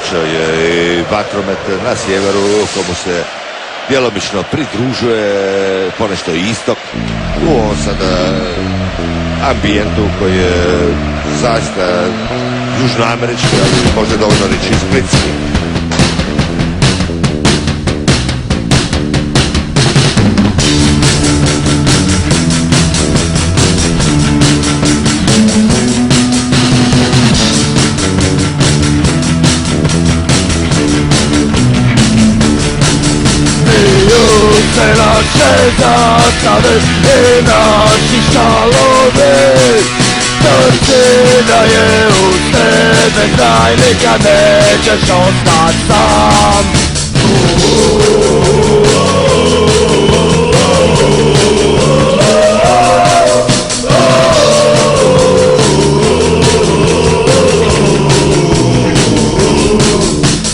Počeo je i vatromet na sjeveru, komu se djelomično pridružuje ponešto istok u ovom sada ambijentu koji je zaista južnoamerički, ali možda dovoljno reći splitski. Se naše zastave i naši šalovi, trci da je u tebe kraj, nikad nećeš ostat sam.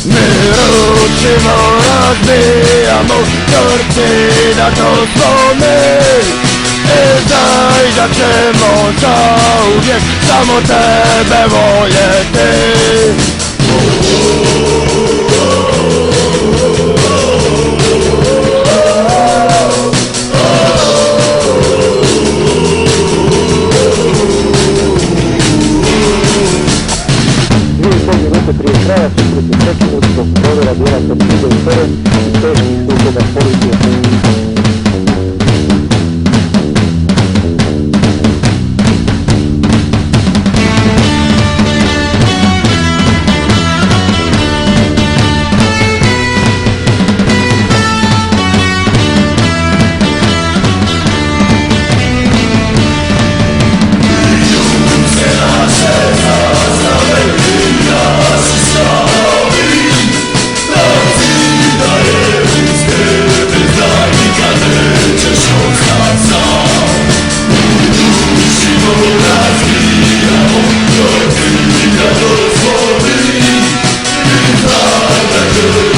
Mi ručimo razbijamo trci da to smo mi, i znaj da ćemo zauvijek samo tebe voljeti. Prije kraja susret je prekinut zbog provjera dijela torpide u teren i teških sukoba s policijom. Good.